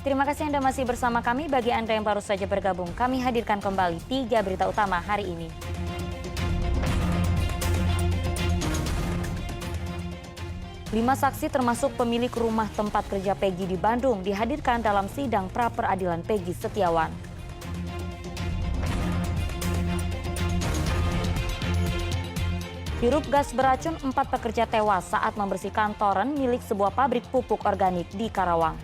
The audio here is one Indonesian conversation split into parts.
terima kasih Anda masih bersama kami. Bagi Anda yang baru saja bergabung, kami hadirkan kembali 3 berita utama hari ini. Lima saksi termasuk pemilik rumah tempat kerja Peggy di Bandung dihadirkan dalam sidang pra-peradilan Peggy Setiawan. Hirup gas beracun, 4 pekerja tewas saat membersihkan toren milik sebuah pabrik pupuk organik di Karawang.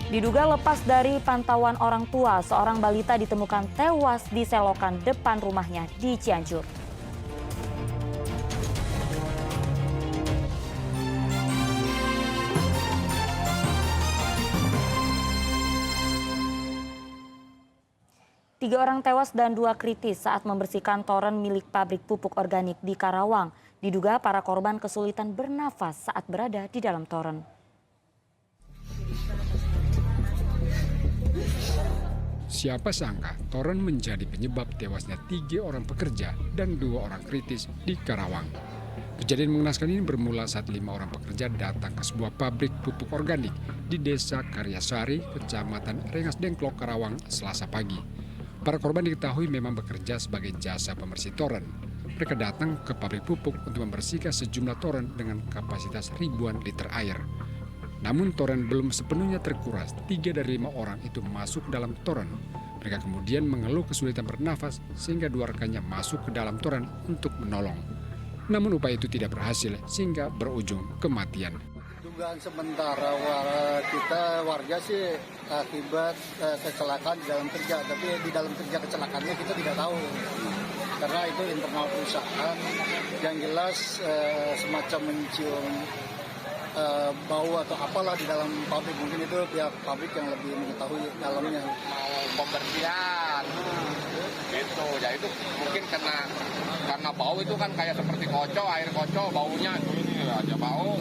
Diduga lepas dari pantauan orang tua, seorang balita ditemukan tewas di selokan depan rumahnya di Cianjur. Tiga orang tewas dan 2 kritis saat membersihkan toren milik pabrik pupuk organik di Karawang. Diduga para korban kesulitan bernafas saat berada di dalam toren. Siapa sangka toren menjadi penyebab tewasnya 3 orang pekerja dan 2 orang kritis di Karawang. Kejadian mengenaskan ini bermula saat 5 orang pekerja datang ke sebuah pabrik pupuk organik di Desa Karyasari, Kecamatan Rengas Dengklok, Karawang, Selasa pagi. Para korban diketahui memang bekerja sebagai jasa pembersih toren. Mereka datang ke pabrik pupuk untuk membersihkan sejumlah toren dengan kapasitas ribuan liter air. Namun toren belum sepenuhnya terkuras, 3 dari 5 orang itu masuk dalam toren. Mereka kemudian mengeluh kesulitan bernafas sehingga 2 rekannya masuk ke dalam toren untuk menolong. Namun upaya itu tidak berhasil sehingga berujung kematian. Dugaan sementara kita warga sih akibat kecelakaan di dalam kerja, tapi di dalam kerja kecelakaannya kita tidak tahu. Karena itu internal perusahaan, yang jelas semacam mencium bau atau apalah di dalam pabrik, mungkin itu pihak pabrik yang lebih mengetahui dalamnya. Mau pembersihan gitu ya, itu mungkin karena bau itu kan kayak seperti air koco baunya itu ini aja bau,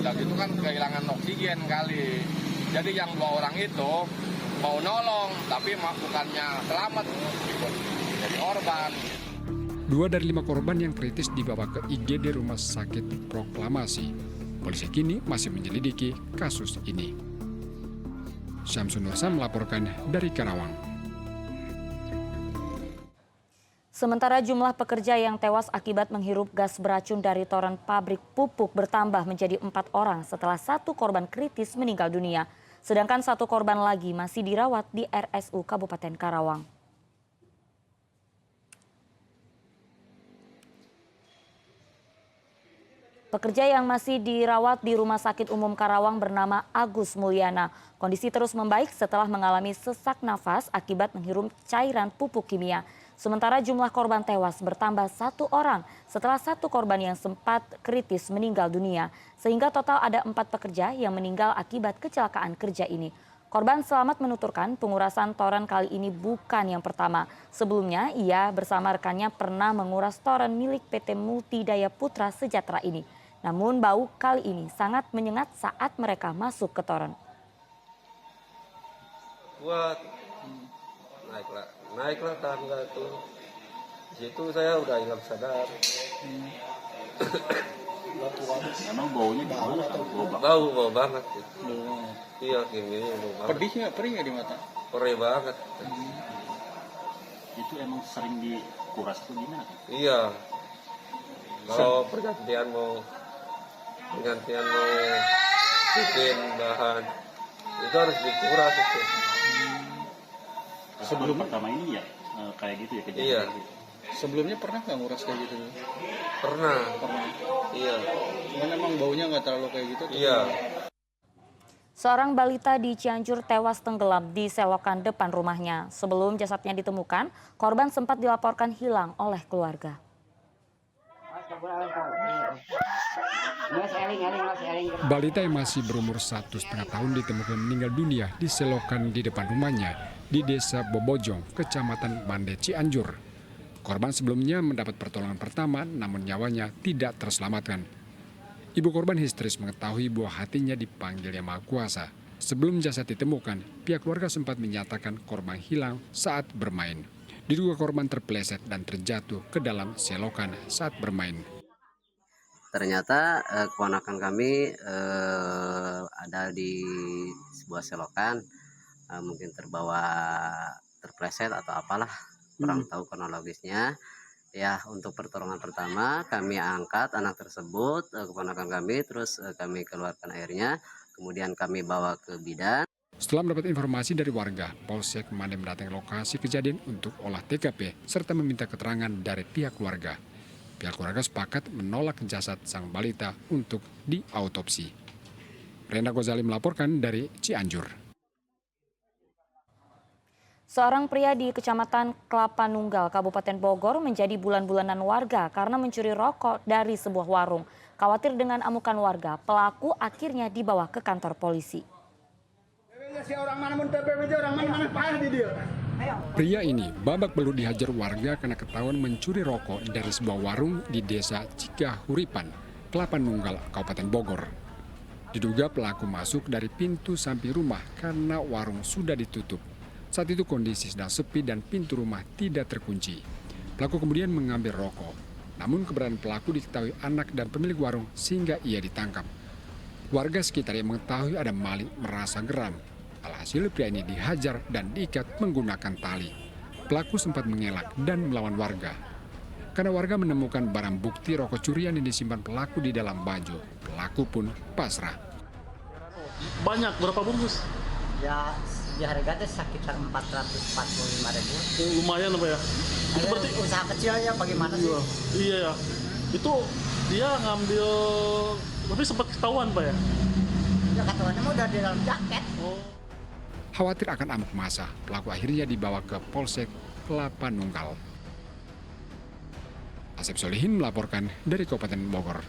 udah gitu kan kehilangan oksigen kali. Jadi yang 2 orang itu mau nolong tapi bukannya selamat, jadi korban. 2 dari 5 korban yang kritis dibawa ke IGD Rumah Sakit Proklamasi. Polisi kini masih menyelidiki kasus ini. Syamsun Nursa melaporkan dari Karawang. Sementara jumlah pekerja yang tewas akibat menghirup gas beracun dari toren pabrik pupuk bertambah menjadi 4 orang setelah 1 korban kritis meninggal dunia. Sedangkan 1 korban lagi masih dirawat di RSU Kabupaten Karawang. Pekerja yang masih dirawat di Rumah Sakit Umum Karawang bernama Agus Mulyana. Kondisi terus membaik setelah mengalami sesak nafas akibat menghirup cairan pupuk kimia. Sementara jumlah korban tewas bertambah 1 orang setelah 1 korban yang sempat kritis meninggal dunia. Sehingga total ada 4 pekerja yang meninggal akibat kecelakaan kerja ini. Korban selamat menuturkan pengurasan toren kali ini bukan yang pertama. Sebelumnya ia bersama rekannya pernah menguras toren milik PT Multidaya Putra Sejahtera ini. Namun bau kali ini sangat menyengat saat mereka masuk ke toren. Buat naiklah tangga tuh. Di situ saya udah hilang sadar. Emang baunya bau atau Bau banget. Iya, gini bau banget. Perih nggak di mata? Perih banget. itu emang sering dikuras tuh gimana? Iya. Kalau pergantian mau bikin bahan itu harus dikuras itu. Sebelum pertama ini ya kayak gitu ya kejadian. Iya. Gitu. Sebelumnya pernah nggak nguras kayak gitu? Pernah. Iya. Cuman emang baunya nggak terlalu kayak gitu? Iya. Seorang balita di Cianjur tewas tenggelam di selokan depan rumahnya. Sebelum jasadnya ditemukan, korban sempat dilaporkan hilang oleh keluarga. Balita yang masih berumur 1,5 tahun ditemukan meninggal dunia di selokan di depan rumahnya di Desa Bobojong, Kecamatan Bande, Cianjur. Korban sebelumnya mendapat pertolongan pertama, namun nyawanya tidak terselamatkan. Ibu korban histeris mengetahui buah hatinya dipanggil Yang Maha Kuasa. Sebelum jasad ditemukan, pihak keluarga sempat menyatakan korban hilang saat bermain. Diduga korban terpeleset dan terjatuh ke dalam selokan saat bermain. ternyata keponakan kami ada di sebuah selokan, mungkin terbawa terpleset atau apalah, kurang tahu kronologisnya. Ya, untuk pertolongan pertama kami angkat anak tersebut, keponakan kami, terus kami keluarkan airnya, kemudian kami bawa ke bidan. Setelah mendapat informasi dari warga, Polsek Mande mendatangi lokasi kejadian untuk olah TKP serta meminta keterangan dari pihak keluarga. Pihak keluarga sepakat menolak jasad sang balita untuk diautopsi. Renda Gozali melaporkan dari Cianjur. Seorang pria di Kecamatan Kelapa Nunggal, Kabupaten Bogor menjadi bulan-bulanan warga karena mencuri rokok dari sebuah warung. Khawatir dengan amukan warga, pelaku akhirnya dibawa ke kantor polisi. Pria ini babak belur dihajar warga karena ketahuan mencuri rokok dari sebuah warung di desa Cikahuripan, Kelapa Nunggal, Kabupaten Bogor. Diduga pelaku masuk dari pintu samping rumah karena warung sudah ditutup. Saat itu kondisi sedang sepi dan pintu rumah tidak terkunci. Pelaku kemudian mengambil rokok. Namun keberadaan pelaku diketahui anak dan pemilik warung sehingga ia ditangkap. Warga sekitar yang mengetahui ada maling merasa geram. Alhasil pria ini dihajar dan diikat menggunakan tali. Pelaku sempat mengelak dan melawan warga. Karena warga menemukan barang bukti rokok curian yang disimpan pelaku di dalam baju, pelaku pun pasrah. Banyak, berapa bungkus? Ya, di harga itu sekitar 445.000. Lumayan apa ya? Itu berarti usaha kecil ya, bagaimana sih? Iya ya. Itu dia ngambil, tapi sempat ketahuan Pak ya? Ya ketahuannya mah udah di dalam jaket. Khawatir akan amuk massa, pelaku akhirnya dibawa ke Polsek Kelapa Nunggal. Asep Solihin melaporkan dari Kabupaten Bogor.